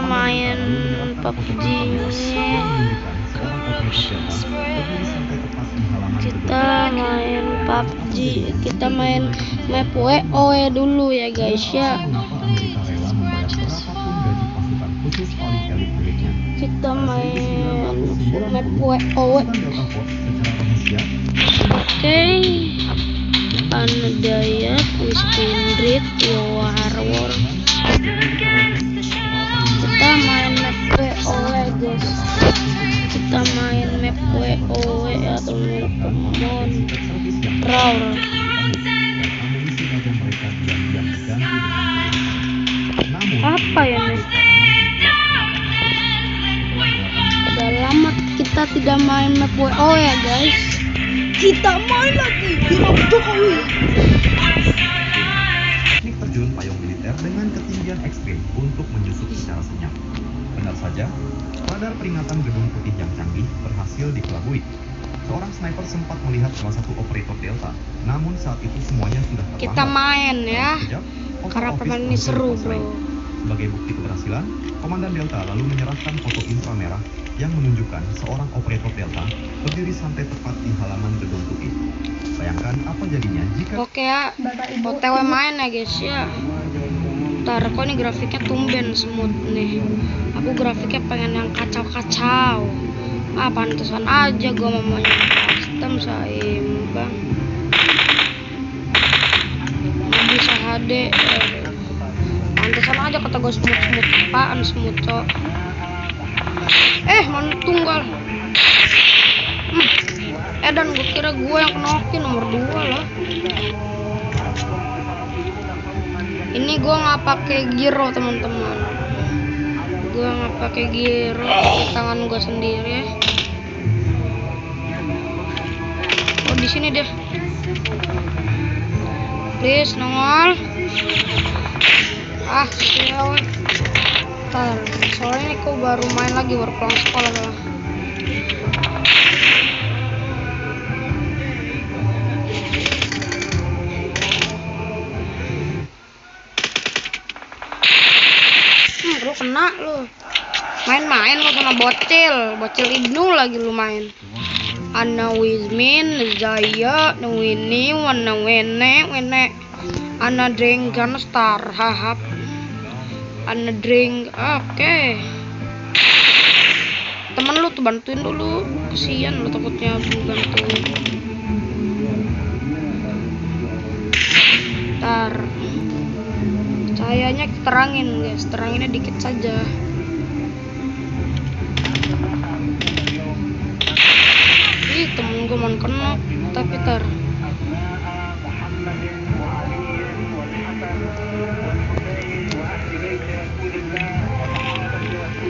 kita main PUBG-nya. Kita main map WoW dulu ya guys ya. Kita main map WoW. Oke. Panadaya, Spindrit, Warwar. Kita main map WoW guys. Kita main map WoW atau Pokemon Brawl. Apa ya nih? Udah lama kita tidak main map WoW ya guys. Kita main lagi Hero Jokowi. Teknik terjun payung militer dengan ketinggian ekstrim untuk menyusup secara senyap. Benar saja, radar peringatan gedung putih yang canggih berhasil dikelabui. Seorang sniper sempat melihat salah satu operator Delta, namun saat itu semuanya sudah terlambat. Kita main ya, karena permainan ini seru bro. Sebagai bukti keberhasilan, Komandan Delta lalu menyerahkan foto inframerah yang menunjukkan seorang operator Delta berdiri santai tepat di halaman gedung putih. Bayangkan apa jadinya jika... Oke ya, OTW main ya guys ya. Ntar kok ini grafiknya tumben smooth nih. Aku grafiknya pengen yang kacau-kacau. Pantesan aja gua mau main custom seimbang. Nggak bisa HD. Pantesan aja kata gue smooth. Apaan smooth cok? Mana tunggal? Dan gue kira gue yang knokin nomor 2 lah. Ini gue nggak pakai giro teman-teman. Gue nggak pakai giro di tangan gue sendiri. Oh di sini deh. Please nongol. Sial. Ntar, soalnya aku baru main lagi, baru pulang sekolah lah. Lu kena lu. Main-main lu sama bocil Ibnu lagi lu main. Ana Wismin, Zaya, Nawini, Wana Wene. Ana drink kan star, hahap. Ana drink, oke. Temen lu tuh bantuin dulu, kesian lu takutnya bantuin. Ntar, cahayanya terangin guys, teranginnya dikit saja. Temen gue mau kena, tapi tar.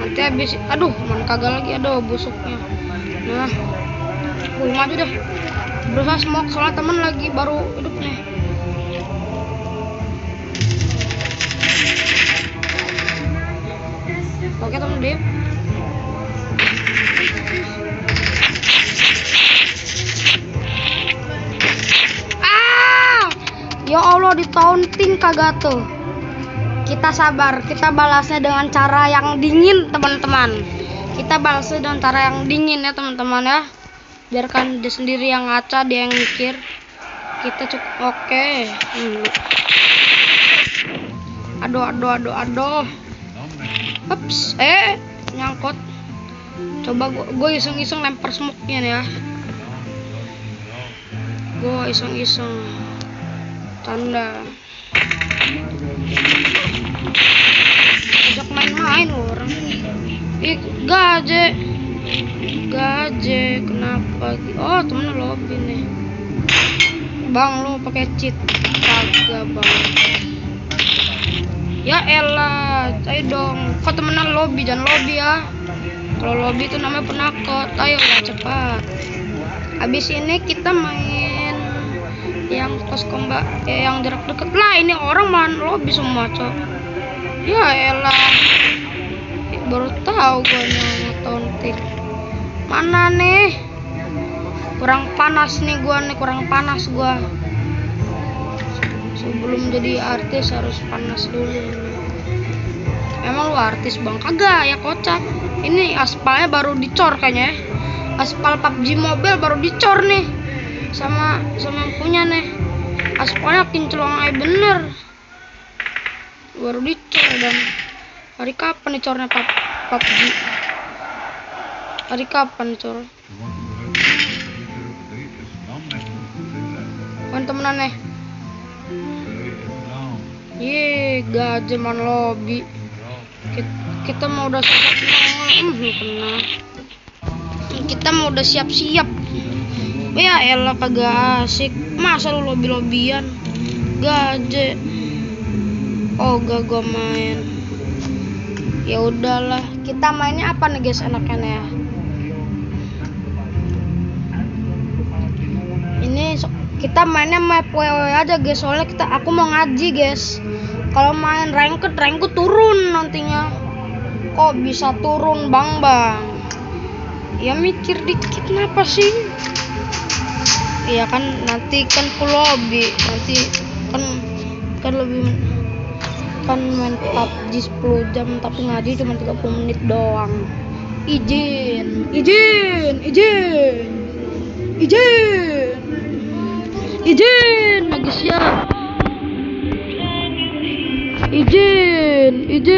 Nanti habis, aduh, man kagak lagi, aduh busuknya. Nah, gue maju dah. Berusaha smoke soalnya temen lagi baru hidup nih. Oke temen dia. Ya Allah, di taunting kagak tuh. Kita sabar, kita balasnya dengan cara yang dingin teman-teman. Kita balasnya dengan cara yang dingin ya teman-teman ya. Biarkan dia sendiri yang ngaca, dia yang mikir. Kita cukup oke. Aduh. Ups, nyangkut. Coba gue iseng-iseng lempar smoke-nya nih ya. Gue iseng-iseng. Tanda ajak main-main orang. Gaje kenapa? Oh temen lobby nih bang, lu pakai cheat kagak bang? Ya elah, ayo dong, kok temenan lobby, jangan lobby ya. Kalau lobby itu namanya penakut. Ayo lah cepat. Habis ini kita main yang pos combat, yang jarak deket lah. Ini orang main lobby semua cok. Ya elah, baru tahu gue taunting. Mana nih? Kurang panas nih gue Sebelum jadi artis harus panas dulu. Emang lu artis bang, kagak ya kocak. Ini aspalnya baru dicor kayaknya ya. Aspal PUBG Mobile baru dicor nih sama yang punya nih. Aspalnya kinclong aja bener, baru dicor. Dan hari kapan dicornya PUBG? Hari kapan dicor? Kan temenan nih. Ye, gajeman lobby. Kita mau udah siap-siap. Lu kena. Kita mau udah siap-siap. Ya elah kagak asik. Masa lu lobby-lobbyan? Gaje. Oh, gak gua main. Ya udahlah. Kita mainnya apa nih guys enaknya ya? Ini kita mainnya map WoW aja guys, soalnya aku mau ngaji guys. Kalau main ranked turun nantinya. Kok bisa turun bang? Ya mikir dikit kenapa sih? Iya kan nanti kan full lobby, nanti kan lebih kan main PUBG 10 jam tapi ngaji cuma 30 menit doang. Izin lagi siap. Izin.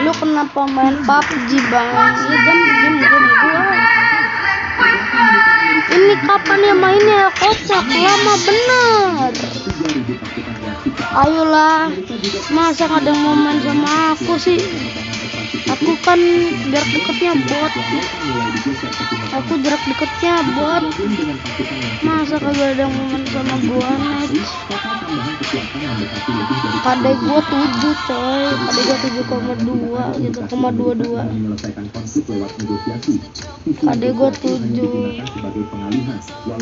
Lu kenapa main PUBG bang? Ya game gua. Ini kapan ya mainnya? Kocak, lama bener. Ayolah, masa gak ada yang mau main sama aku sih? Aku kan jarak deketnya bot. Masa kagak ada yang mau main sama gua nih? KD gua 7 coy, KD gua 7,2 gitu, 0,22. KD gua 7.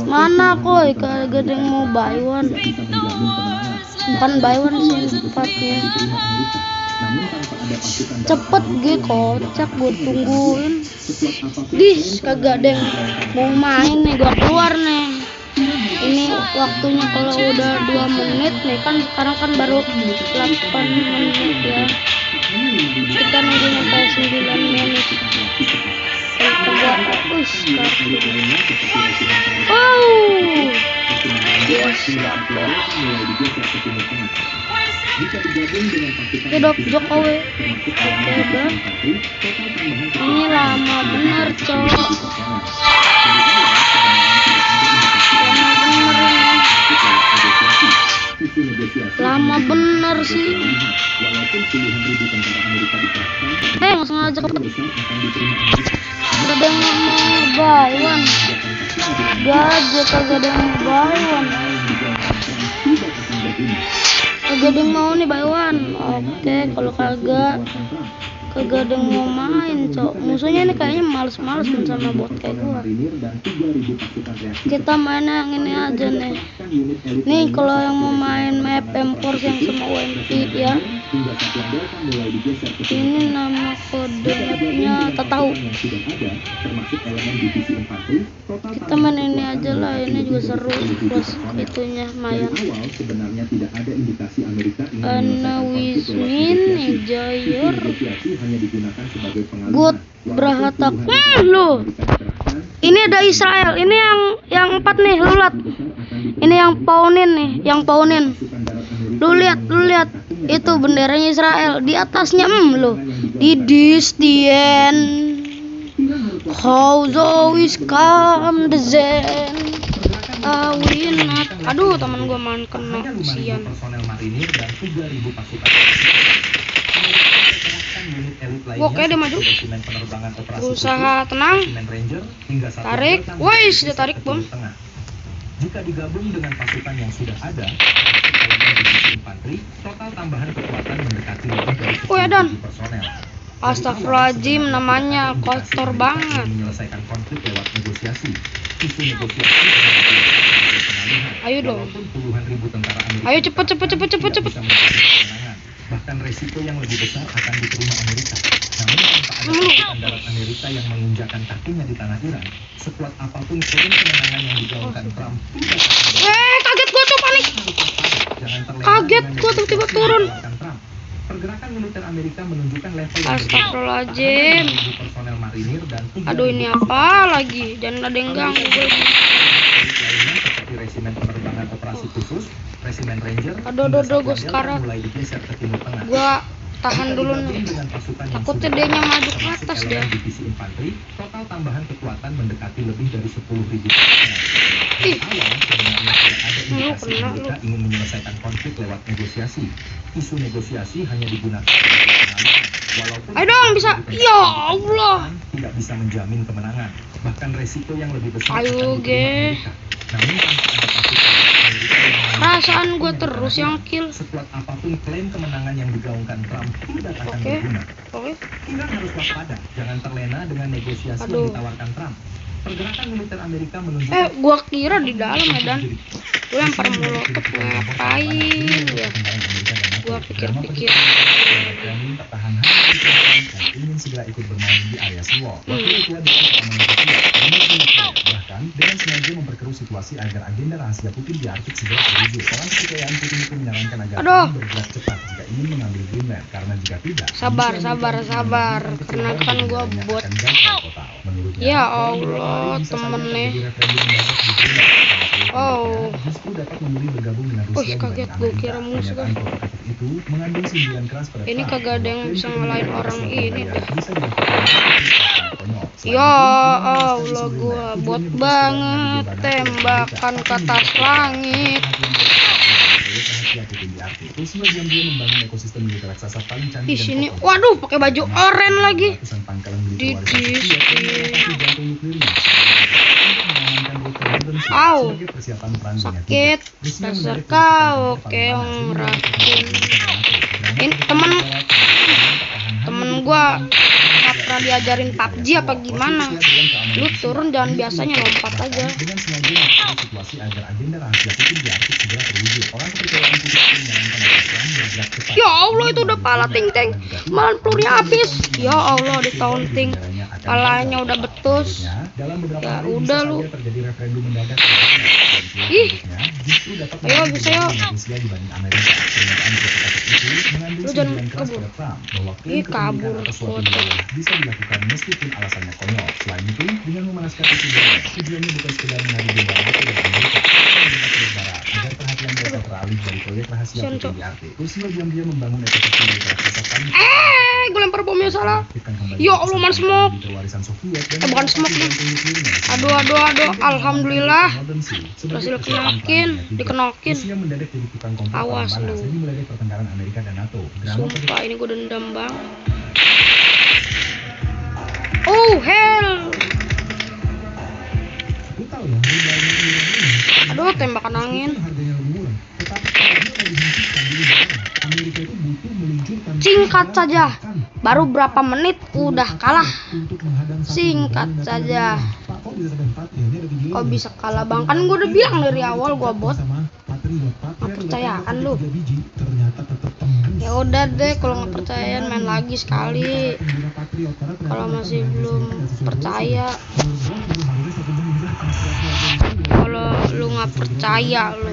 Mana koi kagak ada yang mau buy one? Bukan buy one sih tempatnya. Cepet kocak, gue tungguin. Kagak ada yang mau main nih, gua keluar nih. Ini waktunya kalau udah 2 menit nih, kan sekarang kan baru 8 menit ya. Kita nunggu sampai 9 menit. Hidup Jokowi. Ini lama bener cowok. Lama bener sih. Nggak sengaja Gak ada yang mau buy one. Gajah kagak ada yang mau buy one. Kagak ada yang mau nih buy one. Oke, kalau kagak ada yang mau main, cok. Musuhnya ini kayaknya males-males sama bot kayak gua. Kita main yang ini aja nih. Nih kalau yang mau main map M4 yang sama UMP ya. Ini nama kode mapnya tak tahu. Kita main ini aja lah, ini juga seru. Plus itunya mayan. Anawismin Jayur Good Brahatak. Loh. Ini ada Israel. Ini yang 4 nih, lu lihat. Ini yang paunin nih, Lu lihat. Itu benderanya Israel di atasnya loh. Didistien. How always come the zen. Aduh, teman gua main kena sian. Oke, dia maju. Berusaha tenang. Tarik. Woi, sudah tarik bom. Jika digabung dengan pasukan yang sudah ada, elemen divisi infanteri, total tambahan kekuatan mendekati lebih dari 10.000 personel. Astagfirullahaladzim, namanya kotor banget. Menyelesaikan konflik lewat negosiasi. Isu negosiasi Ayo dong. walaupun puluhan ribu tentara Amerika Ayo cepet. tidak bisa menjamin kemenangan. Bahkan resiko yang lebih besar akan diterima Amerika. Namun tanpa ada pasukan darat Amerika yang menginjakkan kakinya di tanah Iran, sekuat apapun klaim kemenangan yang digaungkan Trump tidak akan Kaget gua tuh, panik. Jangan terlena Kaget dengan gua tiba-tiba negosiasi turun. yang ditawarkan Trump. Pergerakan militer Amerika menunjukkan level yang Astagfirullahaladzim. berbeda. Personel marinir dan 3.000 Aduh, ini apa lagi? Jangan ada yang ganggu gue. lainnya seperti resimen penerbangan operasi khusus, resimen Ranger, Aduh, hingga gue Satya sekarang. mulai digeser ke timur tengah. Gua tahan dulu Bergabung nih. dengan pasukan yang Takutnya sudah dia nya ada, maju ke termasuk atas elemen dia. divisi infanteri, total tambahan kekuatan mendekati lebih dari 10.000 personel. Ih. Dari awal sebenarnya tidak ada indikasi kena Amerika lu. ingin menyelesaikan konflik lewat negosiasi. Isu negosiasi hanya digunakan sebagai pengalihan. Walaupun Ayo dong, bisa. Ya Allah. tidak bisa menjamin kemenangan, bahkan resiko yang lebih besar Ayo, akan diterima ge. Amerika. Namun tanpa ada pasukan Amerika yang Perasaan gue terus yang kill. sekuat apapun klaim kemenangan yang digaungkan Trump tidak akan Oke. berguna. Oke. Iran harus waspada, jangan terlena dengan negosiasi Aduh. yang ditawarkan Trump. Pergerakan militer Amerika menunjukkan Gua kira di dalam Medan. Gua lempar molotov ngapain ya? Gua pikir-pikir. Tertahan hanya di Tiongkok dan ingin segera ikut bermain di area Seawall. Wakil Ketua Dewan Keamanan Rusia, Dmitry Medvedev, bahkan dengan sengaja memperkeruh situasi agar agenda rahasia Putin di Arktik segera terwujud. Orang kepercayaan Putin itu menyarankan agar Aduh. Putin bergerak cepat jika ingin mengambil Greenland, karena jika tidak, Sabar, misi sabar, Amerika sabar. untuk Karena mengambil kan gua Greenland bot. akan gagal total. Menurutnya, Ya dalam beberapa Allah, hari bisa saja temen terjadi nih. referendum mendadak di Greenland. Oh. Justru dapat memilih bergabung dengan Rusia Wih, kaget dibanding gua Amerika. kira musuh. Pernyataan provokatif itu mengandung sindiran keras pada Ini Trump kagak ada bahwa yang klaim bisa kemenangan ngalahin atas orang suatu ini wilayah dah. bisa dilakukan dengan cara konyol. Selain Ya itu, dengan Allah, menjelaskan isu gua Greenland, bot tujuannya bukan banget. sekedar mengambil Tembakan Amerika, ke tapi atas menjadi langit. perhatian proyek rahasia Putin di Arktik. Rusia diam-diam membangun ekosistem militer raksasa paling canggih Di dan sini, kokoh. waduh, pakai baju oranye lagi. Ratusan pangkalan militer Di- warisan di- Soviet dan di- melintasi jantung nuklirnya. Untuk mengamankan rute redundancy Au. sebagai persiapan perang dunia Sakit. ketiga. Rusia Dasar mendadak kau, menjadi paling panas keong dan racun. menjadi Ini temen gua nggak pernah diajarin PUBG apa gimana. Lu turun jangan biasanya lompat aja. Dengan sengaja memperkeruh situasi agar agenda rahasia Putin di Arktik segera terwujud. Orang kepercayaan Putin itu menyarankan agar perang bergerak cepat. Ya Allah, itu udah pala ting-ting. Malah pelurunya habis. Ya Allah, di taunting. Palanya udah betus. Ya udah lu. Ih. Ayo, bisa yuk. Lu jangan kabur. Ih, kabur. Bisa dilakukan meskipun alasannya konyol. Selain itu, dengan memanaskan isu Greenland, tujuannya bukan sekedar mengadu domba NATO dan Amerika, tetapi dengan Barat agar perhatian mereka beralih dari proyek rahasia Putin di Arktik. Rusia diam-diam membangun ekosistem militer raksasa paling Gue lempar bomnya salah. Ya Allah, man smoke. Bukan smoke nih. Aduh, alhamdulillah. Berhasil kenakin, dikenokin. Awas lu. Sumpah, ini gue dendam bang. Oh hell. Aduh, tembakan angin. Singkat saja. Baru berapa menit udah kalah. Singkat saja. Kok bisa kalah bang? Kan gue udah bilang dari awal gue bot. Nggak percayaan lu. Ya udah deh, kalau nggak percaya main lagi sekali. Kalau masih belum percaya, kalau lu nggak percaya lu.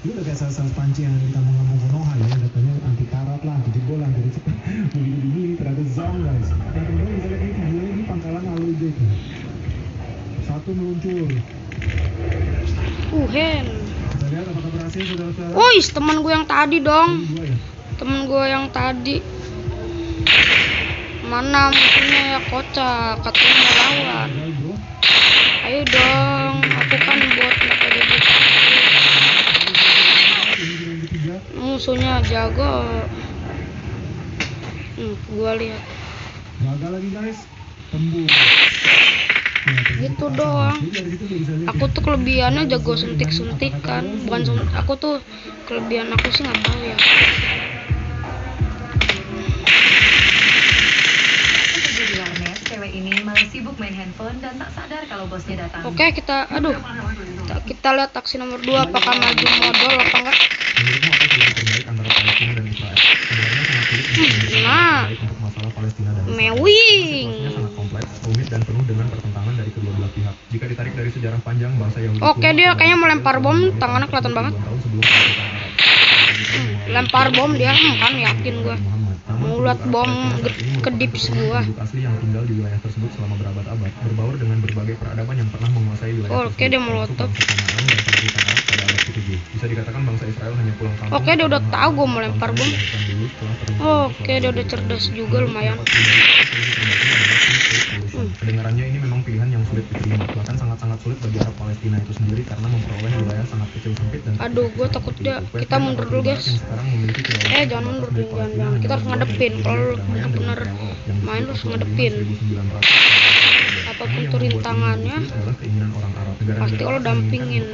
Udah kayak salah pancing yang kita mau ngomong Konoha ya, datanya anti karat lah, anti jebol, anti recep. Begini ternyata zong guys. Dan teman-teman bisa lihat ini videonya di pangkalan Aluide itu. Satu meluncur. Hen. Kita lihat apakah berhasil saudara-saudara. Woi, temen gue yang tadi dong. Dua ya. Temen gue yang tadi. Mana musuhnya ya, kocak. Katanya mau lawan. Gagal, bro. Ayo dong, aku kan bot nggak ada bot. Ini yang ketiga. Musuhnya jago. Gua lihat. Gagal lagi guys. Tembus. Gitu doang. Aku tuh kelebihannya jago suntik-suntikan. Bukan suntik. Aku tuh kelebihan aku sih nggak tahu ya. mulai sibuk main handphone dan tak sadar kalau bosnya datang. Oke, kita lihat aksi nomor 2 apakah maju modal apa enggak. Menurutmu apa solusi terbaik antara Palestina dan Israel? Sebenarnya sangat sulit untuk memberikan solusi terbaik untuk masalah Palestina dan Israel. Mewing. Situasinya sangat kompleks, rumit dan penuh dengan pertentangan dari kedua belah pihak. Jika ditarik dari sejarah panjang bangsa Yahudi. Oke, dia kayaknya melempar bom, tangannya kelihatan banget. Lempar bom dia, kan yakin gua. Mau lihat bom kedips gua. Asli yang tinggal di wilayah tersebut selama berabad-abad, berbaur dengan berbagai peradaban yang pernah menguasai wilayah tersebut. Oke, dia melotot. Bisa dikatakan bangsa Israel hanya pulang kampung. Oke, dia udah tahu gua mau lempar bom. Oke, dia udah cerdas juga lumayan. Kedengarannya ini memang pilihan yang sulit diterima, bahkan sangat-sangat sulit bagi Arab Palestina itu sendiri karena memperoleh wilayah sangat kecil sempit dan Aduh, gue takut dia. Kita mundur dulu, guys. Jangan mundur dulu, jangan. Kita harus ngadepin. Kalau lu bener-bener main, lu harus ngadepin. Apapun itu rintangannya, pasti lo dampingin.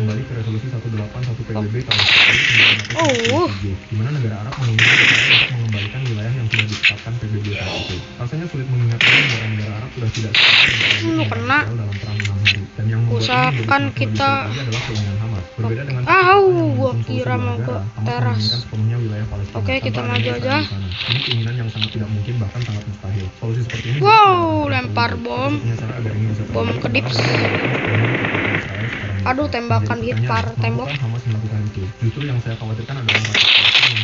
Di mana negara Arab menginginkan Israel untuk mengembalikan wilayah yang sudah ditetapkan PBB saat itu. Rasanya sulit mengingatkan negara Arab sudah tidak lu kena. dalam perang 6 hari. Dan yang Usahakan kita. adalah keinginan Hamas. Berbeda dengan Gua kira mau ke teras. Oke, kita maju aja. Ini keinginan yang sangat tidak mungkin, bahkan sangat mustahil. Solusi seperti ini Lempar bom. Bom kedips. Aduh, tembakan hitpar tembok. Hamas melakukan itu. Justru yang saya khawatirkan adalah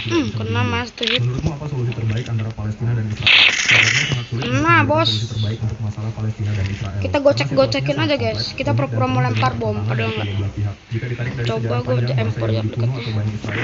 Kena mas tuh hit. Menurutmu apa solusi terbaik antara Palestina dan Israel? Sebenarnya sangat sulit Bos. solusi terbaik untuk masalah Palestina dan Israel. Kita gocek-gocekin aja, guys. Kita pura-pura mau lempar bom, padahal enggak. Jika ditarik dari Coba sejarah gue panjang empor bangsa ya Yahudi kuno dekatnya. atau Bani Israel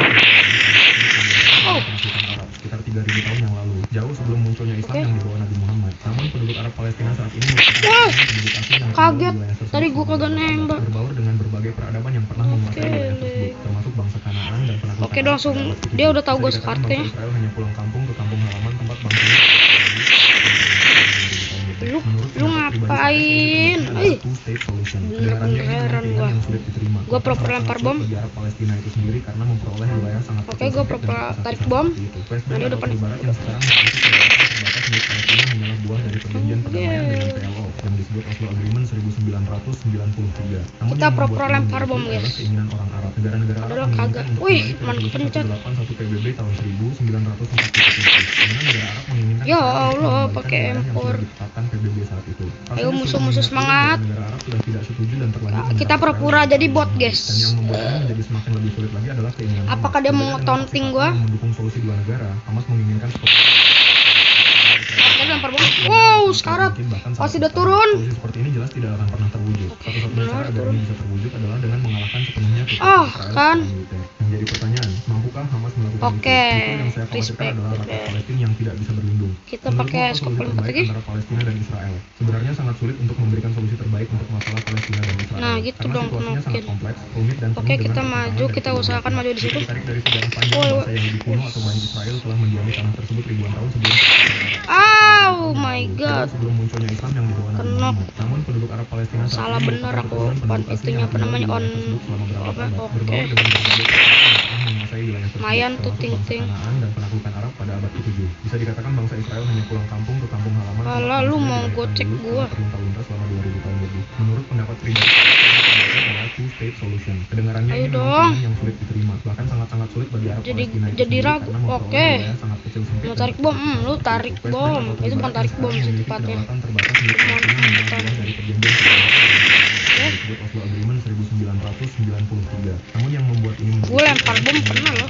sekitar 3.000 tahun yang lalu, jauh sebelum munculnya Islam Oke. yang dibawa Nabi Muhammad. Namun penduduk Arab Palestina saat ini merupakan penduduk asli yang Kaget. di wilayah tersebut Tadi gua selama kagak berabad-abad, nembak. berbaur dengan berbagai peradaban yang pernah menguasai wilayah tersebut, termasuk bangsa Kanaan dan penaklukan Oke, Arab langsung. pada abad ke-7. Dia udah tahu Bisa gue dikatakan start bangsa kayaknya. Israel hanya pulang kampung ke kampung halaman tempat bangsanya. Lu ngapain? Bener-beneran gua. Gua pura-pura lempar bom. Oke, gua pura-pura tarik bom. Nanti udah panik. Kita pura-pura lempar bom, guys. Padahal kagak. Wih, mantap pencet. Ya Allah, pakai empor. Ayo musuh-musuh semangat. Kita pura-pura jadi bot, guys. Apakah dia mau ngetonting gua? Oke, lempar bom. Wow, sekarat. Pasti udah turun. Seperti ini jelas tidak akan pernah terwujud. Satu-satunya cara agar ini bisa terwujud adalah dengan mengalahkan sepenuhnya kan. Menjadi pertanyaan, mampukah Hamas melakukan Oke, itu? Justru yang saya khawatirkan respect. adalah rakyat Palestina yang tidak bisa berlindung. Kita Menurutmu pakai apa skop solusi lempar terbaik lagi. antara Palestina dan Israel? Sebenarnya sangat sulit untuk memberikan solusi terbaik untuk masalah Palestina dan Israel. Nah, gitu Karena dong, situasinya sangat mungkin. kompleks, rumit dan Oke, penuh kita dengan maju. pertentangan Kita dari usahakan kedua maju di belah situ. pihak. Ditarik dari sejarah panjang Woi, bangsa Yahudi kuno atau Bani Israel telah mendiami tanah tersebut ribuan tahun sebelum Oh my god. sebelum munculnya Islam yang dibawa Nabi Kena. Muhammad. Namun penduduk Arab Palestina saat Salah ini bener merupakan aku. keturunan penduduk Pan asli itunya yang apa tinggal namanya di on. wilayah tersebut selama berabad-abad, Oke. berbaur dengan berbagai peradaban yang pernah menguasai wilayah tersebut, Lumayan tuh, termasuk bangsa ting-ting. Kanaan dan penaklukan Arab pada abad ke-7. Bisa dikatakan bangsa Israel hanya pulang kampung ke kampung halaman. Alah, tempat lu bangsanya mau dilahirkan gocek dulu gua. setelah terlunta-lunta selama 2000 tahun lebih. Menurut pendapat pribadi, adalah two-state solution. Kedengarannya Ayo ini memang dong. pilihan yang sulit diterima, bahkan sangat-sangat sulit bagi Arab Jadi- Palestina itu jadi sendiri ragu. karena memperoleh Oke. wilayah sangat kecil sempit Mau dan tarik bom. tertutup Lu seperti tarik itu. West bom. Bank atau Itu bukan Barat tarik yang bom sekarang sih memiliki tepatnya. kedaulatan terbatas milik Palestina hanyalah buah dari perjanjian yang disebut Oslo Agreement 1993. Namun yang membuat ini menjadi Gue lempar bom pernah loh.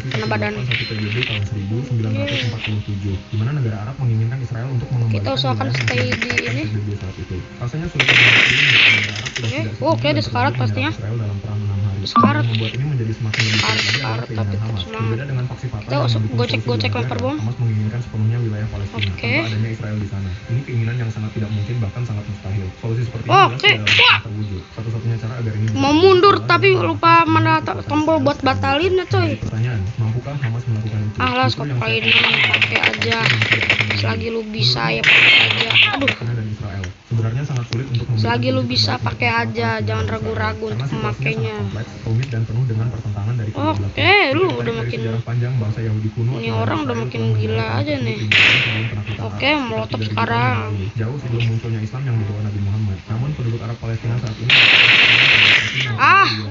Kena badan. PBB tahun 1947, di mana negara Arab menginginkan Israel untuk mengembalikan Kita usahakan wilayah yang stay sudah di ditetapkan ini. PBB saat itu. Rasanya sulit untuk negara Arab sudah tidak setuju Oke, dan dia sekarat terlanjur pastinya. menyerang Israel dalam perang 6 hari. Sekarat. Yang membuat ini menjadi semakin lebih sulit lagi adalah Sekarat, keinginan tapi Hamas. semangat. Berbeda dengan faksi Fatah Kita yang mendukung gocek-gocek solusi lempar dua bom. negara, Hamas menginginkan sepenuhnya wilayah Palestina Oke. tanpa adanya Israel di sana. Ini keinginan yang sangat tidak mungkin, bahkan sangat mustahil. Solusi seperti ini Oke. jelas tidak akan terwujud. Satu-satunya cara agar ini bisa Mau terwujud mundur adalah tapi dengan lupa melakukan mana kekuasaan tombol Israel buat secara batalin ya, coy. Jadi pertanyaan, mampukah Hamas melakukan itu? Ah lah, Justru skop yang saya kali ini khawatirkan adalah pakai aja. yang tidak bisa Selagi lu bisa ya Menurutmu pakai aja. Aduh. Palestina dan Israel. Sebenarnya sangat sulit untuk Selagi lu solusi bisa terbaik pakai untuk aja, masalah jangan Palestina dan ragu-ragu Israel. untuk Karena situasinya memakainya. sangat kompleks, rumit dan penuh dengan pertentangan dari kedua belah Oke, pihak. lu Jika udah ditarik dari makin sejarah panjang bangsa Yahudi kuno ini atau orang udah Israel makin telah gila menjajah aja tersebut nih. ribuan tahun sebelum penaklukan Oke, Arab, sekitar molotov 3.000 tahun yang sekarang. lalu, jauh sebelum munculnya Islam yang dibawa Nabi Muhammad. Namun penduduk Arab Palestina saat ini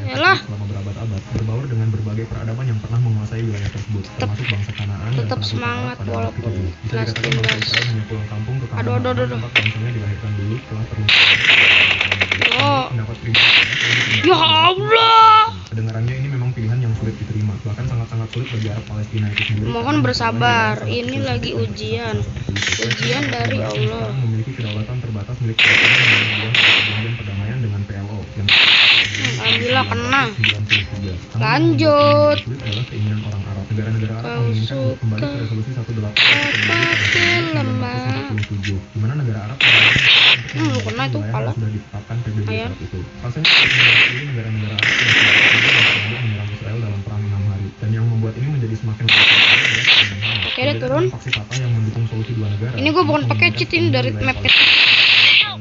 Yalah. selama berabad-abad, berbaur dengan berbagai peradaban yang pernah menguasai wilayah tersebut, termasuk bangsa Kanaan dan tetap penaklukan semangat Arab pada abad walaupun ke-7. Bisa nas dikatakan bangsa tindas. Israel hanya pulang kampung ke kampung Aduh. tempat bangsanya dilahirkan dulu setelah terluka. Oh. Pendapat pribadi Ya Allah. kedengarannya ini memang pilihan yang sulit diterima, bahkan sangat-sangat sulit bagi Arab Palestina itu sendiri. Mohon bersabar, ini lagi ujian. Ujian dari Allah. Sekarang memiliki kedaulatan terbatas milik Palestina dengan hubungan perjanjian perdamaian dengan PLO yang Alhamdulillah kena. 1993. Lanjut. Sulit adalah keinginan orang Arab. Negara-negara Arab menginginkan untuk kembali ke resolusi 1847, di mana negara Arab Lu kena itu kepala. sudah ditetapkan PBB Ayam. saat itu. Rasanya negara-negara Arab yang tidak menyerang Israel dalam perang 6 hari, dan yang membuat ini menjadi semakin Oke deh, turun. faksi Fatah yang mendukung solusi dua negara. Ini gua bukan pakai cheat ini dari map. Aduh.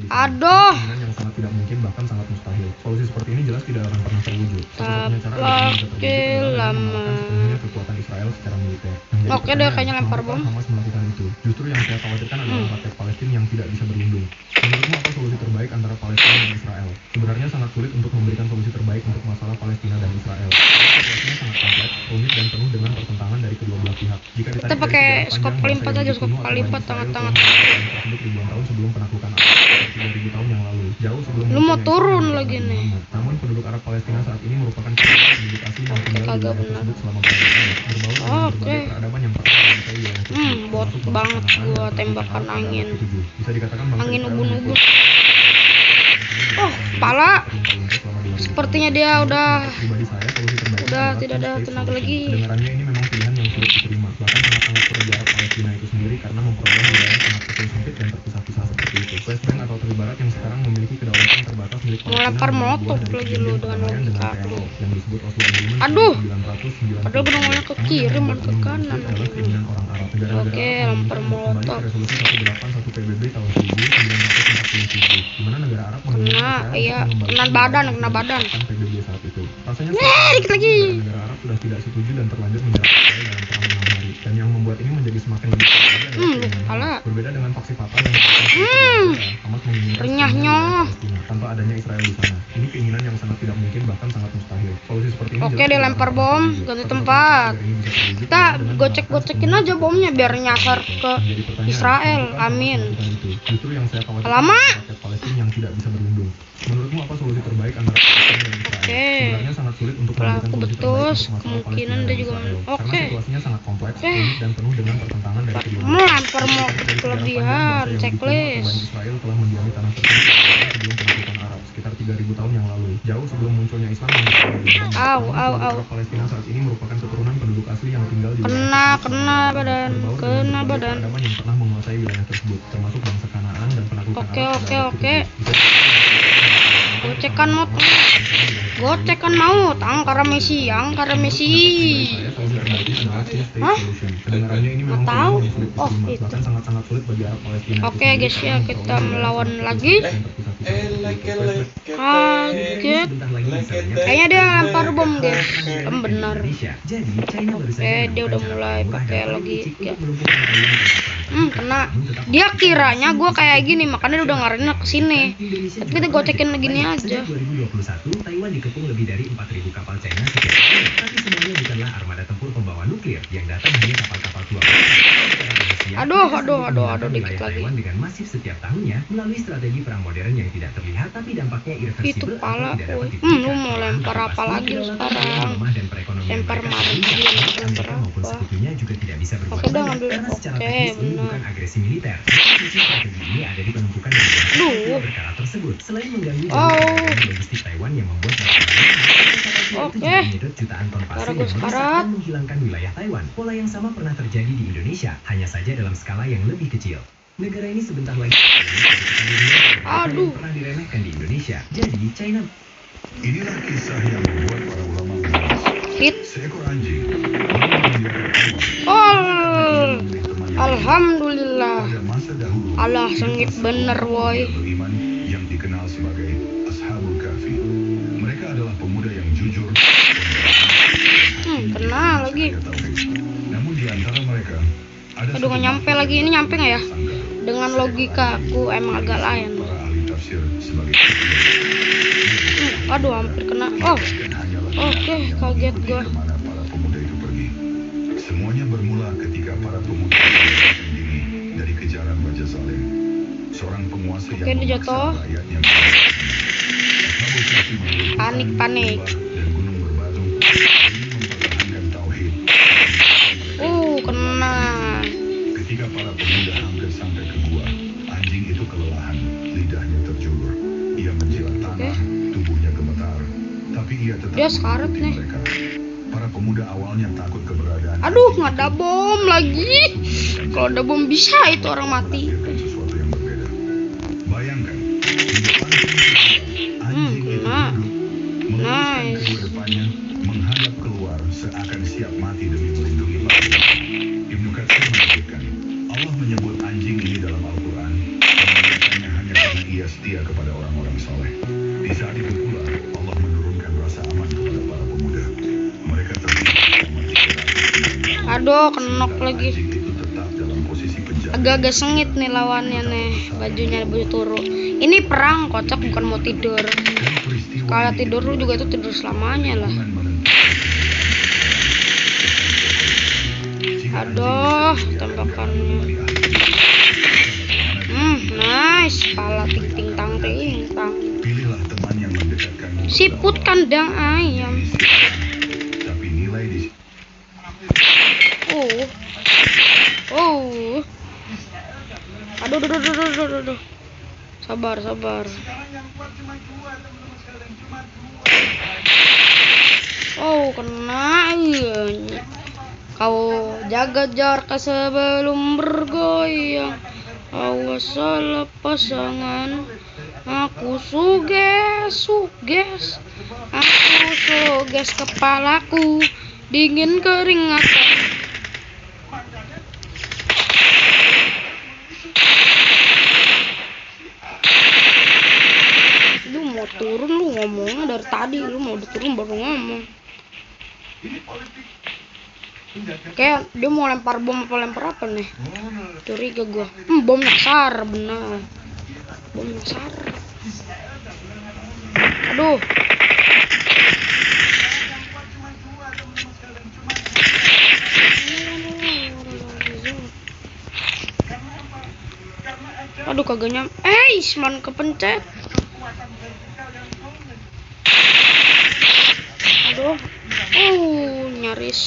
Aduh. Yang sangat tidak mungkin, bahkan sangat mustahil. Solusi seperti ini jelas tidak akan pernah terwujud. Satu-satunya cara agar ini bisa terwujud adalah lama. mengalahkan sepenuhnya kekuatan Israel secara militer. Oke deh, kayaknya lempar bom. Hamas melakukan itu. Justru yang saya khawatirkan adalah rakyat Palestina yang tidak bisa berunding. Menurutmu apa solusi terbaik antara Palestina dan Israel? Sebenarnya sangat sulit untuk memberikan solusi terbaik untuk masalah Palestina dan Israel. Situasinya sangat kompleks, rumit dan penuh dengan pertentangan dari kedua belah pihak. Jika Kita ditarik pakai dari sejarah skop panjang, kali 4 bangsa aja, Yahudi skop kuno kali atau 4 Israel tengah-tengah. telah melakukan tersebut ribuan tahun sebelum penaklukan Arab, 3.000 tahun yang lalu, jauh sebelum Lu mau munculnya turun Islam lagi dan nih. Muhammad. Namun penduduk Arab Palestina saat ini merupakan penduduk asli yang tinggal di kagak wilayah benar. tersebut selama berabad-abad, berbaur dengan Oke. berbagai peradaban yang pernah menguasai wilayah tersebut, Bot termasuk bangsa banget Kanaan gua dan tembakan penaklukan Arab pada angin. abad ke-7. Bisa dikatakan bangsa Angin Israel ubun-ubun. memiliki Oh, kepala. selama 2000 Sepertinya tahun. dia udah Pribadi saya, solusi terbaik udah adalah tidak ada two-state tenaga solution. lagi. Kedengarannya ini memang pilihan yang sulit diterima, bahkan sangat-sangat sulit bagi Arab Palestina itu sendiri karena memperoleh wilayah sangat kecil sempit dan terpisah-pisah seperti itu. West Bank atau Tepi Barat yang sekarang memiliki kedaulatan terbatas milik Mau lempar Palestina molotov dibuat dari lagi lu perjanjian dengan perdamaian logika dengan lu. PLO yang disebut Oslo Agreement Aduh. 1990. Padahal gua ngomongnya ke kiri, malah ke kanan. Adalah keinginan orang Arab. Negara-negara Oke, Arab lempar menginginkan untuk kembali molotov. ke resolusi 181 PBB tahun 1947, di mana negara Arab menginginkan Israel iya, untuk mengembalikan kena badan, wilayah kena yang badan. ditetapkan PBB saat itu. Rasanya dikit lagi. negara Arab sudah tidak setuju dan terlanjur menyerang Israel dalam perang 6 hari, dan yang membuat ini menjadi semakin lebih sulit adalah lu keinginan kepala. Hamas. Berbeda dengan faksi Fatah yang Hamas menginginkan Renyahnya. sepenuhnya Palestina tanpa adanya Israel di sana. Ini keinginan yang sangat tidak mungkin, bahkan sangat mustahil. Solusi seperti ini Oke jelas deh, tidak lempar akan pernah bom, terwujud. ganti Satu-satunya tempat. cara agar ini bisa terwujud Kita adalah dengan gocek-gocekin mengalahkan aja bomnya biar nyasar ke Menjadi pertanyaan, Israel. mengapa Hamas Amin. melakukan itu? Justru yang saya khawatirkan Lama. adalah rakyat Palestina yang tidak bisa berunding. Menurutmu apa solusi terbaik antara Palestina dan Israel? Oke. Sebenarnya sangat sulit untuk Kalau memberikan aku solusi betul, terbaik untuk masalah kemungkinan Palestina dia dan juga- Israel. Oke. Karena situasinya sangat kompleks, Oke. rumit dan penuh dengan pertentangan dari kedua belah. Melempar mau Dari sejarah kelebihan, panjang, bangsa Yahudi kuno atau checklist. Bani Israel telah mendiami tanah tersebut sebelum penaklukan Arab sekitar 3.000 tahun yang lalu, jauh sebelum munculnya Islam yang dibawa Nabi Muhammad. Au, Namun au, penduduk au. Arab Palestina saat ini merupakan keturunan penduduk asli yang tinggal di wilayah Kena, tersebut kena selama berabad-abad, badan, berbaur kena dengan berbagai badan. peradaban yang pernah menguasai wilayah tersebut, termasuk bangsa Kanaan dan penaklukan Oke, Arab pada abad oke. ke-7. Gocekan maut. Gocekan maut, angkara Messi, angkara Messi. Hah? Kedengarannya ini memang Nggak tahu. pilihan yang sulit Oh, diterima, itu. bahkan sangat-sangat sulit bagi Arab Palestina itu Oke, sendiri guys, ya, karena kita memperoleh melawan wilayah lagi. yang terpisah-pisah. Kaget. Kayaknya dia lempar bom, guys. Benar. Oke, dia udah mulai pakai logika. Kena. Dia kiranya gua kayak gini, makanya dia udah ngarahinnya ke sini. Tapi kita gocekin gini aja. 2021, Taiwan dikepung lebih dari 4.000 kapal China setiap tahun. Tapi semuanya bukanlah armada tempur pembawa nuklir yang datang hanya kapal-kapal tua. Aduh, dikit lagi. Taiwan dengan masif setiap tahunnya melalui strategi perang modern yang tidak terlihat tapi dampaknya Itu irreversibel pala, atau tidak dapat woy. dibuktikan. Lu mau lempar apa lagi lu sekarang? Lemah dan perekonomian Lempar mereka margin, meningkat. lempar Amerika maupun apa? sekutunya juga tidak bisa berbuat Oke, dah, banyak ngambil. karena secara Oke, teknis ini benar. bukan agresi militer. Kunci strategi ini ada di penumpukan Duh. berkala tersebut. Selain mengganggu Oh. jaringan logistik Taiwan yang membuat Oke. menyedot jutaan ton pasir Sekarang yang gue merusak sekarat. dan menghilangkan wilayah Taiwan. Pola yang sama pernah terjadi di Indonesia, hanya saja dalam skala yang lebih kecil. Negara ini sebentar lagi Aduh. yang pernah diremehkan di Indonesia. Jadi China Inilah kisah yang membuat para ulama membahas. Hit. Seekor anjing lalu membiarkan hewan Oh. memilih temannya Alhamdulillah. pada masa dahulu. Allah sengit bener, woy. Dia beriman sebagai Ashabul Kahfi. Mereka adalah pemuda yang jujur, Kena lagi. namun di antara mereka ada Aduh, nggak nyampe lagi. Ini nyampe nggak ya? Dengan logika aku emang agak lain. para ahli tafsir sebagai Aduh, hampir kena. Oh, oke, kaget gua. kemana para pemuda itu pergi. Semuanya bermula ketika para pemuda melarikan diri dari kejaran Raja Saleh, seorang penguasa Oke, yang dia jatuh. memaksa rakyatnya. Ashabul Kahfi menyebut Panik. dan gunung berbatu demi mempertahankan tauhid. Kena. Ketika para pemuda hampir sampai ke gua, anjing itu kelelahan, lidahnya terjulur. Ia menjilat tanah, tubuhnya gemetar, tapi ia tetap Dia sekarat mengikuti nih. mereka. Para pemuda awalnya takut keberadaan Aduh, anjing nggak ada itu. bom lagi. Kalau ada bom bisa itu orang mati. Menakdirkan sesuatu yang berbeda. Bayangkan, di depan pintu gua, anjing itu kena. duduk, meluruskan Nice. kedua depannya, menghadap keluar seakan siap mati demi melindungi para pemuda. Ibnu Katsir menyebutkan, Allah menyebut anjing ini dalam Al-Quran, memuliakannya hanya karena ia setia kepada orang-orang saleh. Di saat itu pula, Allah menurunkan rasa aman kepada para pemuda. Mereka terdidik selama 300 Aduh, kenok lagi. anjing itu tetap dalam posisi penjaga. Agak-agak sengit nih lawannya nih. Bajunya baju turu. Ini perang, kocak, bukan mau tidur. Dan peristiwa Kalau ini tidur lu juga tuh tidur selamanya lah. dengan menentukan jika Aduh, anjing tembakannya. Nice. Pala ting tang. pilihlah teman yang mendekatkanmu kepada Siput Allah. kandang ayam. Tapi nilai di Oh. Aduh. Sabar. Kena. Kau jaga jarak sebelum bergoyang. Awas salah pasangan. Aku suges. Aku suges kepalaku. Dingin keringatan. Lu mau turun, lu ngomongnya dari tadi. Lu mau turun baru ngomong. Kayak dia mau lempar bom apa nih? Curiga gua. Bom nyasar, benar. Bom nyasar. Aduh. Aduh, kagak nyampe. Isman kepencet. Aduh. Nyaris.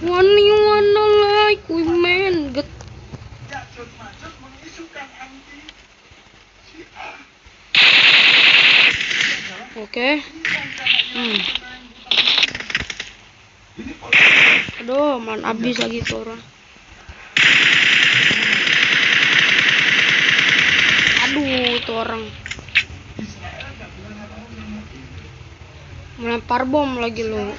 Wanna like women. Get. Oke. Aduh, man abis lagi tuh orang. Aduh, itu orang melempar bom lagi lo.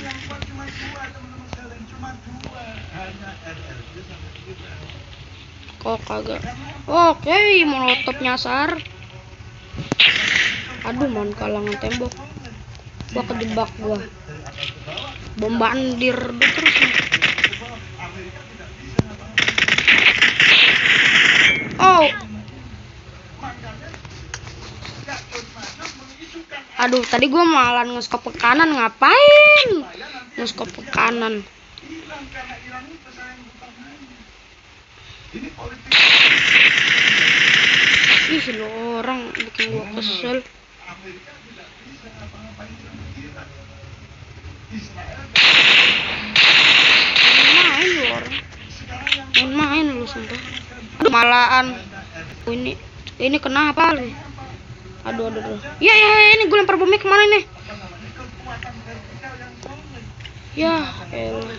Kok kagak. Oke, molotov nyasar. Aduh, man kalangan tembok. Gua kejebak gua. Bom bandir terus. Aduh, tadi gua malah ngeskop ke kanan. Ngapain? Ngeskop ke kanan. Ih, lu orang bikin gua kesel. Main lu sumpah. Aduh, malahan. Ini kenapa lu? Aduh. Ya, ini gue lempar bomnya kemana nih? Ya, elah.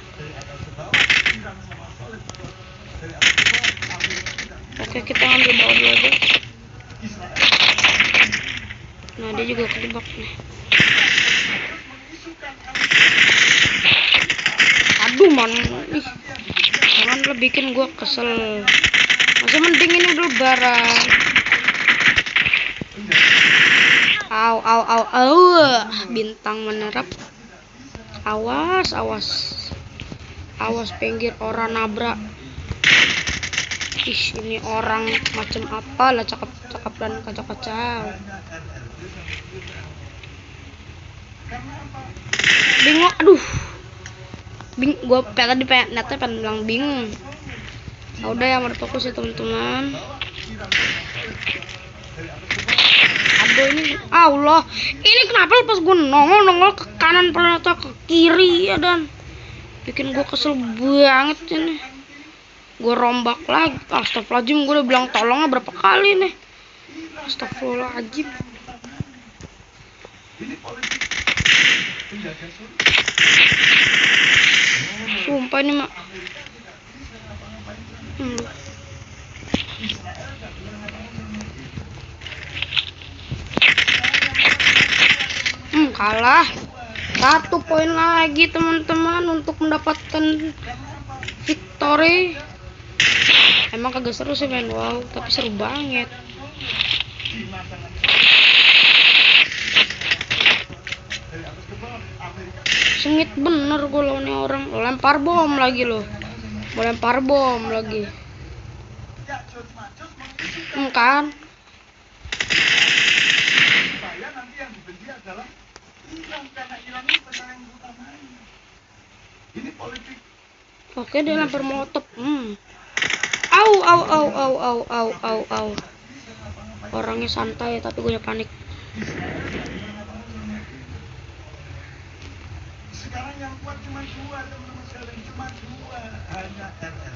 Oke, kita ambil bawah dulu aja. Nah, dia juga kejebak nih. Aduh, man. Jangan lo bikin gue kesel. Masih mending ini udah lebaran. Au, bintang menerap. Awas, pinggir orang nabrak. Ih, ini orang macam apa lah, cakep dan kacau-kacau. Bingung, aduh. Gua tadi pengen bilang bingung. Ya udah, yang fokus ya teman-teman. Aduh, ini Allah, ini kenapa pas gue nongol ke kanan ternyata ke kiri ya, dan bikin gue kesel banget ini. Gue rombak lagi. Astagfirullahaladzim, gue udah bilang tolongnya berapa kali nih. Astagfirullahaladzim. Sumpah ini mak. Kalah. 1 poin lagi teman-teman untuk mendapatkan victory. Emang kagak seru sih main WoW, tapi seru banget. Sengit bener gue lawannya orang. Lempar bom lagi loh. Lempar bom lagi. Kan? Oke, dia lempar molotov. Au. Orangnya santai tapi gue panik. Sekarang yang kuat cuma 2, teman-teman sekalian, cuma 2. Hanya RR.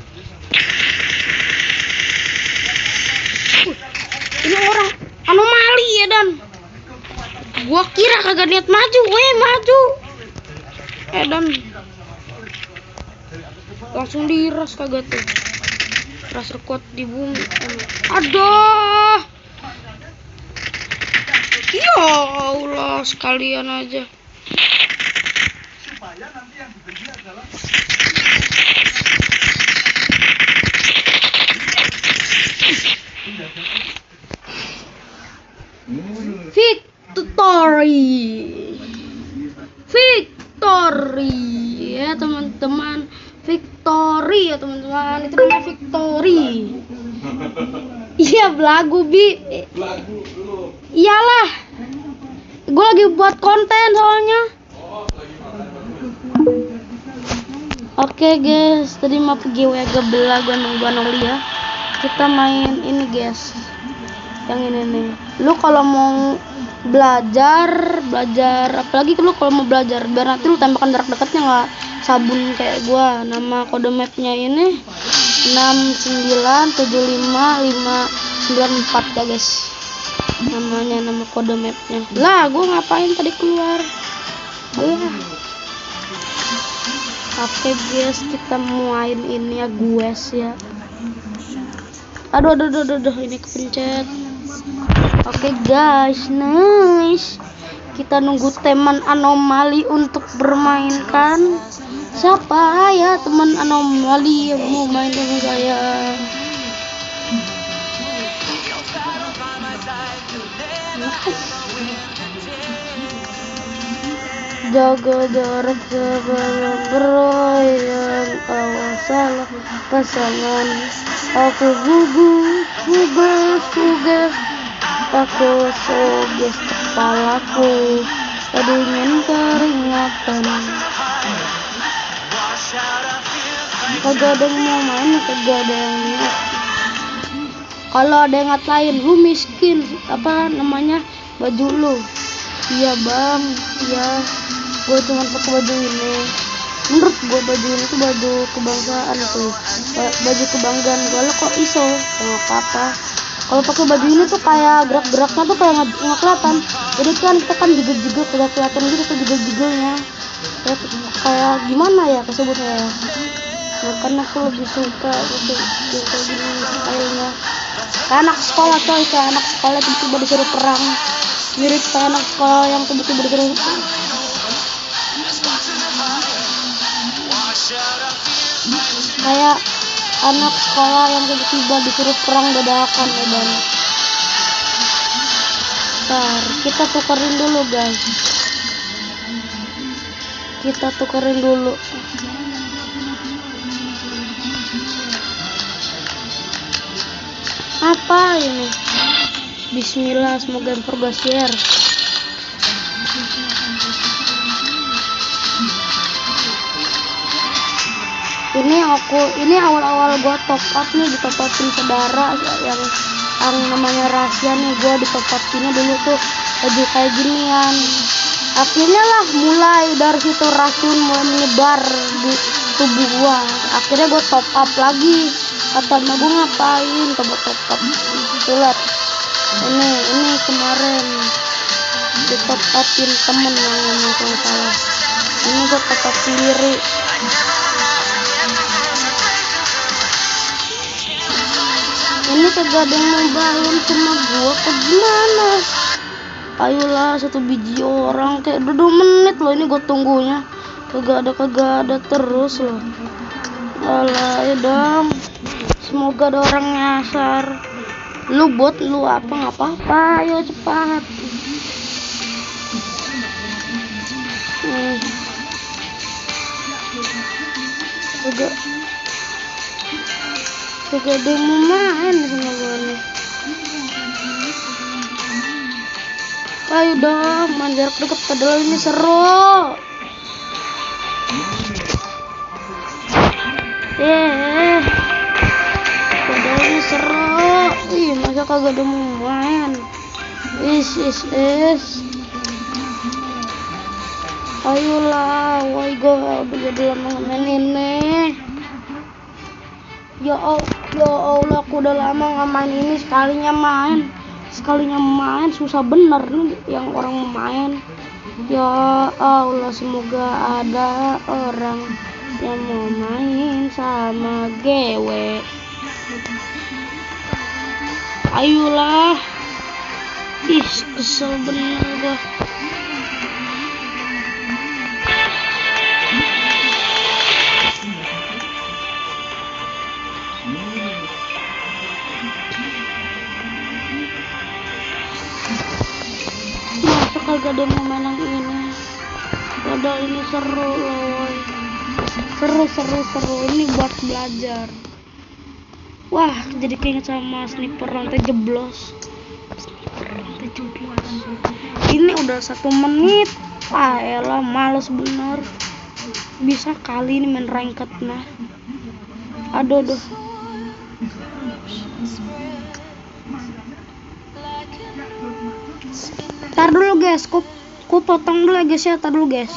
Ini orang anomali ya, dan gua kira kagak niat maju, maju. Dan langsung diras kagak tuh. Ras rekod di bumi. Aduh. Ya Allah, sekalian aja. Supaya nanti yang dibeli adalah Victory ya teman-teman, victory ya teman-teman, itu namanya victory. Iya, belagu Bi. Iyalah, gue lagi buat konten soalnya. Oke guys, tadi mau pergi WG belagu nunggu ya. Kita main ini guys, yang ini nih. Lu kalau mau belajar apalagi lu kalau mau belajar biar nanti lu tembakan jarak dekatnya nggak sabun kayak gua. Nama kode mapnya ini 6975594 ya guys, nama kode mapnya. Lah gua ngapain tadi keluar. Oke guys, kita main ini ya guys ya. Aduh, ini kepencet. Oke guys, nice. Kita nunggu teman anomali untuk bermain kan. Siapa ya teman anomali yang mau main dengan saya? Jaga jarak sebelum beroyan, awas salah pasangan. Aku gugus, aku soges kepalaku, dingin keringatan. Kagak ada yang mau main, kagak ada yang niat. Kalau ada yang ngatain lu miskin, apa namanya, baju lu. Iya bang, iya, gue cuma pakai baju ini. Menurut gue baju ini tuh baju kebangsaan tuh, baju kebanggaan gue. Lo kok iso? Nggak apa-apa. Kalau pakai baju ini tuh kayak gerak-geraknya tuh kayak nggak kelihatan. Jadi kan kita kan jigel-jigel, kayak kelihatan gitu tuh jigel-jigelnya. Kayak gimana ya kesebutnya ya? Makanya aku lebih suka gitu kayak gini stylenya. Kayak anak sekolah coy, kayak anak sekolah tiba-tiba disuruh perang. Mirip kayak anak sekolah yang tiba-tiba disuruh kayak anak sekolah yang tiba-tiba disuruh perang dadakan ya dan. Bentar, kita tukerin dulu guys. Kita tukerin dulu. Apa ini? Bismillah, semoga yang berhasil. Ini awal-awal gua top up nih, di top upin saudara yang namanya rahasia nih, gua di top upinnya dulu tuh lagi kayak ginian. Akhirnya lah mulai dari situ racun mulai menyebar di tubuh gua. Akhirnya gua top up lagi. Kata emak gua, ngapain coba top up? Lihat. Ini kemarin di top upin temen yang ngomong kalau salah. Ini gua top up sendiri. Ini kagak ada yang mau bayar sama gua ke gimana? Ayolah, 1 biji orang kayak udah 2 menit loh ini gua tunggunya. Kagak ada terus loh. Alah, ya dong. Semoga ada orang nyasar. Lu bot, lu apa nggak apa-apa, ayo cepat. Kagak ada yang mau main sama gue nih. Ayo dong, main jarak dekat padahal ini seru. Padahal ini seru. Ih, masa kagak ada mau main. Is. Ayolah, woi gue udah jadi lama main ini. Ya Allah, aku udah lama nggak main ini. Sekalinya main susah bener nih yang orang mau main. Ya Allah, semoga ada orang yang mau main sama gue. Ayolah. Ih, kesel bener gua. Masa kagak ada mau main yang ini? Padahal ini seru loh. Seru. Ini buat belajar. Wah, jadi keinget sama sniper rantai jeblos. Ini udah 1 menit. Elah, males bener. Bisa kali ini main ranked nah. Aduh. Tar dulu guys, ku potong dulu ya guys ya, tar dulu guys.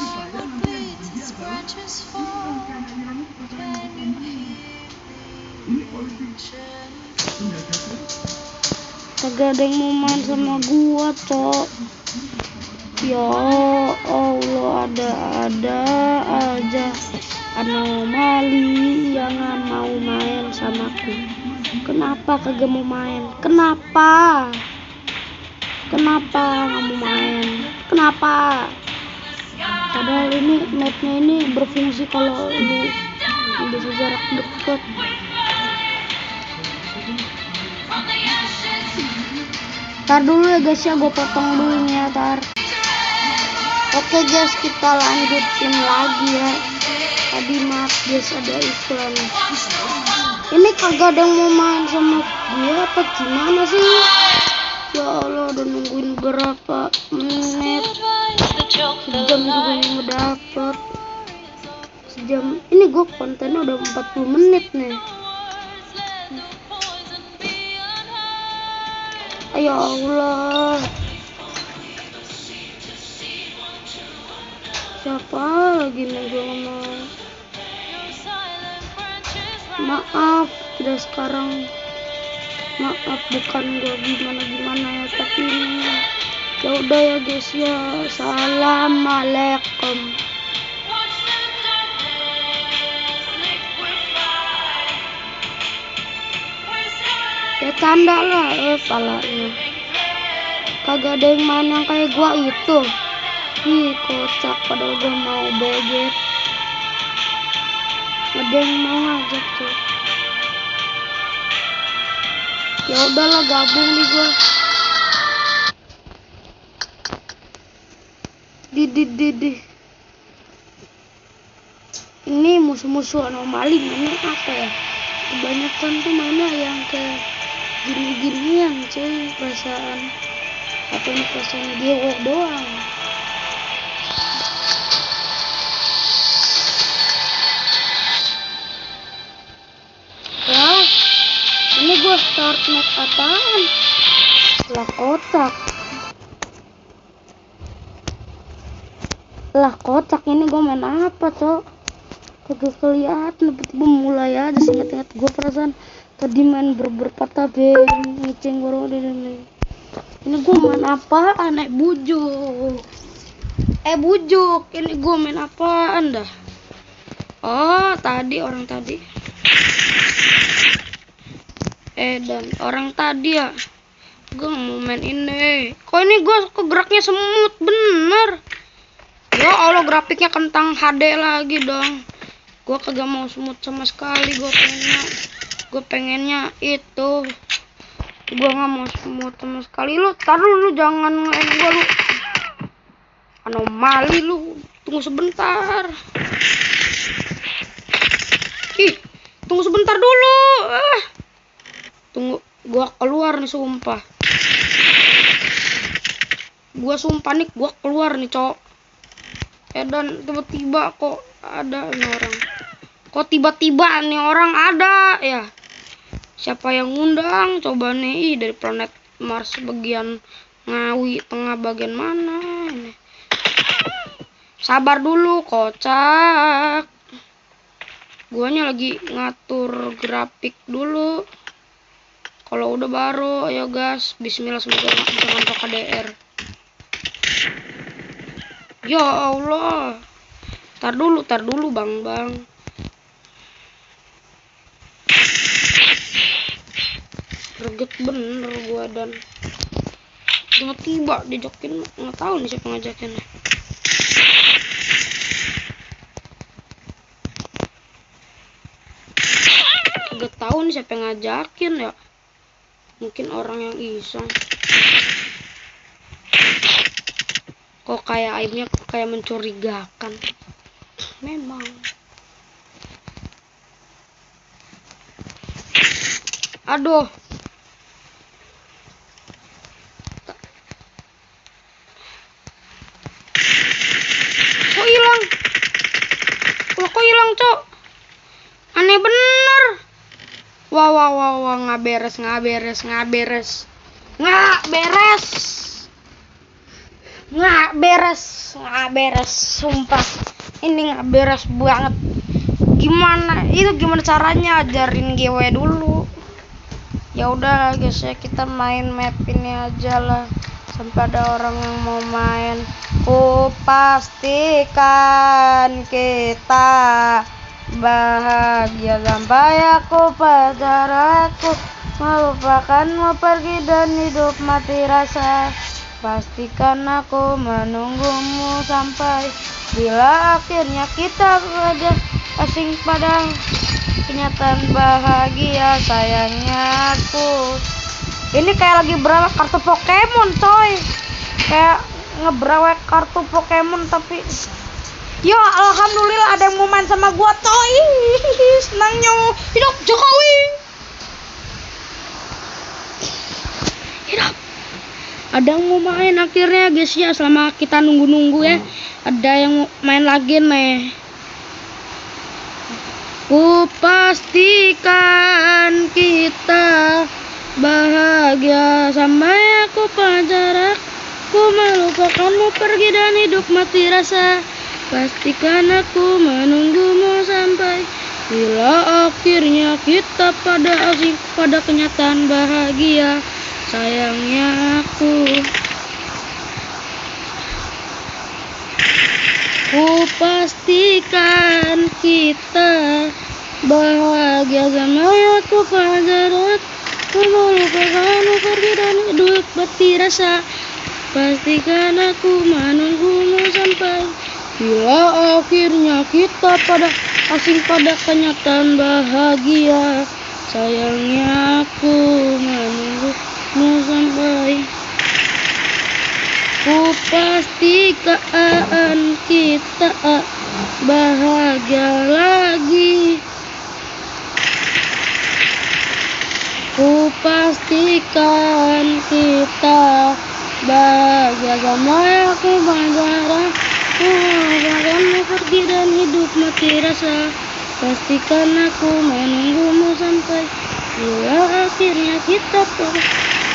Kagak ada yang mau main sama gua, cok. Ya Allah, ada aja anomali yang mau main sama aku. Kenapa kagak mau main? Kenapa nggak mau main? Kenapa? Padahal ini mapnya ini berfungsi kalau lu bisa jarak dekat. Tar dulu ya guys ya, gue potong dulu nih ya, tar. Oke guys, kita lanjutin lagi ya. Tadi maaf guys, ada iklan. Ini kagak ada yang mau main sama gue apa gimana sih? Ya Allah, udah nungguin berapa menit? Sejam juga nggak dapet. Sejam. Ini gue kontennya udah 40 menit nih. Ya Allah. Siapa lagi nih gue ngomong? Maaf, tidak sekarang. Maaf, bukan gue gimana ya, tapi ini ya udah ya guys ya. Assalamualaikum. Ya canda lah, palanya. Kagak ada yang main yang kayak gua itu. Ih, kocak, padahal gua mau beget. Ada yang mau ngajak tuh. Ya udahlah, gabung nih gua. Di. Ini musuh-musuh anomali mainnya apa ya? Kebanyakan tuh mainnya yang kayak gini-ginian cuy, perasaan. Apa ini perasaan gue doang? Wah, ini gue start map apaan? Lah kotak. Lah kocak, ini gue main apa cok? Kagak kelihatan, tiba-tiba mulai aja. Ingat-ingat gue perasaan tadi main berpatah ngeceng baru ini. Ini gue main apaan? Bujuk. Ini gue main apaan dah? Oh tadi orang tadi. Dan orang tadi ya. Gue mau main ini. Kok ini gue geraknya semut bener? Ya Allah, grafiknya kentang HD lagi dong. Gue kagak mau semut sama sekali. Gue pengennya itu. Gue nggak mau semut sama sekali. Lu taruh, lu jangan nge-end gue lu. Anomali lu. Tunggu sebentar. Ih, tunggu sebentar dulu. Tunggu, gue keluar nih sumpah. Gue sumpah nih, gue keluar nih cowok. Dan tiba-tiba kok ada nih orang. Kok tiba-tiba nih orang ada ya? Siapa yang ngundang? Coba nih dari planet Mars bagian Ngawi tengah bagian mana ini? Sabar dulu kocak. Guanya lagi ngatur grafik dulu. Kalau udah baru ayo gas. Bismillah, semoga bisa mantap KDR. Ya Allah. Tar dulu bang. Greget bener gua dan tiba-tiba dijokin, nggak tahu nih siapa ngajakinnya. Nggak tahu nih siapa yang ngajakin ya. Mungkin orang yang iseng. Kok kayak aibnya kayak mencurigakan. Memang. Aduh. Kok hilang, Cok? Aneh bener. Wah, nggak beres, sumpah. Ini nggak beres banget. Gimana caranya? Ajarin GW dulu. Ya udah guys ya, kita main map ini aja lah. Sampai ada orang yang mau main. Ku pastikan kita bahagia sampai aku pacar aku melupakanmu pergi dan hidup mati rasa. Pastikan aku menunggumu sampai bila akhirnya kita berada asing pada kenyataan bahagia. Sayangnya aku ini kayak lagi berawak kartu Pokemon coy, kayak ngebrawek kartu Pokemon. Tapi yo alhamdulillah ada yang mau main sama gua coy. Senangnya hidup Jokowi, hidup. Ada yang mau main akhirnya guys ya. Selama kita nunggu ya, ada yang mau main lagi nih. Ku pastikan kita bahagia sampai aku pacar aku melupakanmu pergi dan hidup mati rasa. Pastikan aku menunggumu sampai bila akhirnya kita pada asing pada kenyataan bahagia. Sayangnya aku pastikan kita bahagia sampai aku pacar aku melupakanmu pergi dan hidup mati rasa. Pastikan aku menunggumu sampai bila akhirnya kita pada asing pada kenyataan bahagia. Sayangnya aku menunggumu sampai ku pastikan kita bahagia lagi. Ku pastikan kita bahagia sampai aku pacaran. Kamu pergi dan hidup mati rasa. Pastikan aku menunggumu sampai bila akhirnya kita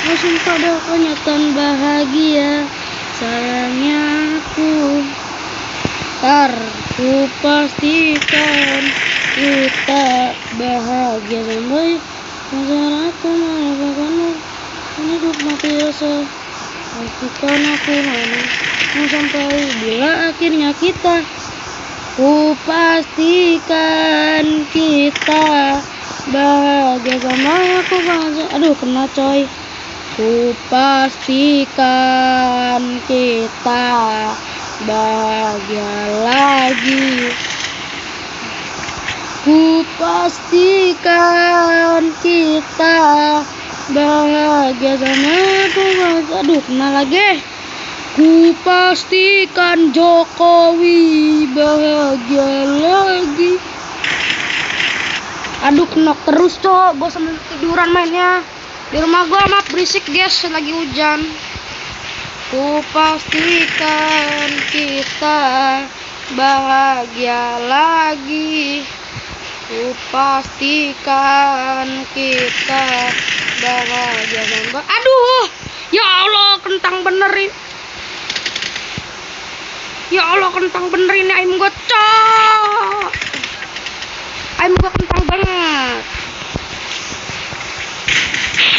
langsung pada kenyataan bahagia. Sayangnya aku ku pastikan kita bahagia sampai aku melupakanmu hidup mati rasa. Pastikan aku menunggumu sampai bila akhirnya kita. Ku pastikan kita bahagia sama aku bahagia. Aduh, kena coy. Ku pastikan kita bahagia lagi. Ku pastikan kita bahagia sama aku bahagia. Aduh, kena lagi. Ku pastikan Jokowi bahagia lagi. Aduh, knock terus cok. Gue sambil tiduran mainnya. Di rumah gue amat berisik guys, lagi hujan. Ku pastikan kita bahagia lagi. Ku pastikan kita bahagia lagi. Aduh, ya Allah, kentang bener ini. Ya Allah, kentang bener ini ayam gue, cok. Ayam gue kentang banget.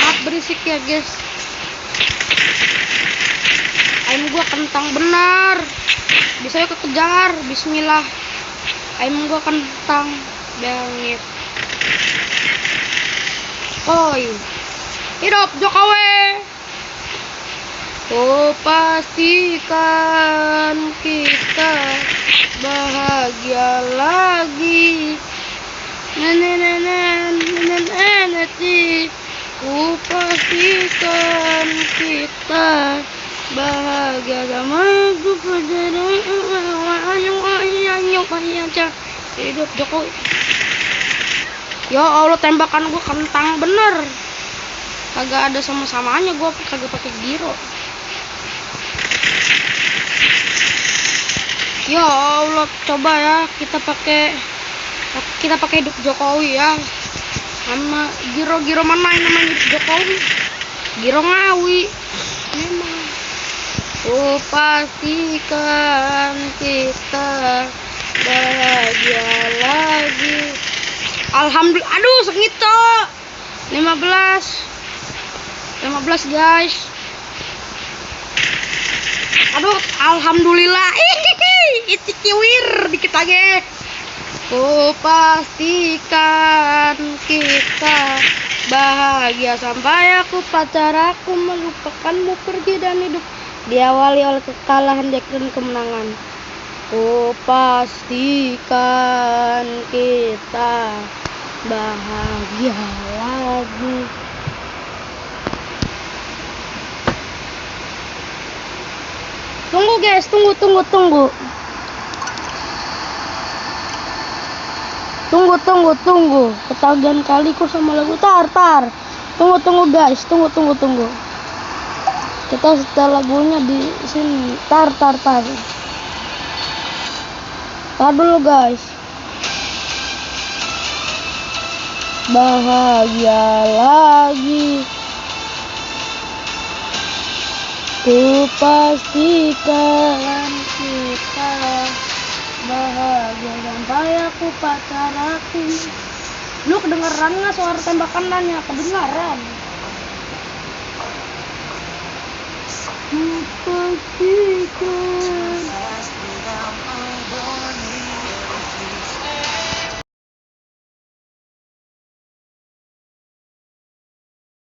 Maaf berisik ya guys. Ayam gue kentang bener. Bisa yuk kekejar. Bismillah. Ayam gue kentang banget. Oi, hidup Jokowi. Ku pastikan kita bahagia lagi. Ku pastikan kita bahagia sama aku pacaran. Hidup Jokowi. Ya Allah, tembakan gua kentang bener. Kagak ada sama-samanya, gua kagak pakai giro. Ya Allah, coba ya kita pakai hidup Jokowi ya. Sama giro mana yang namanya hidup Jokowi? Giro Ngawi. Memang. Ku pastikan kita bahagia lagi. Alhamdulillah. Aduh, sengit cok. 15 guys. Aduh, alhamdulillah. Itu kiwir dikit lagi. Ku pastikan kita bahagia sampai aku pacar aku melupakanmu pergi dan hidup diawali oleh kekalahan dan kemenangan. Ku pastikan kita bahagia lagi. Tunggu guys, tunggu. Tunggu. Ketagihan kali kok sama lagu tar. Tunggu guys, tunggu. Kita setel lagunya di sini. Tar. Tar dulu guys. Bahagia lagi. Ku pastikan kita bahagia sampai aku pacar aku. Lu kedengeran nggak suara tembakannya? Kedengaran. Ku pastikan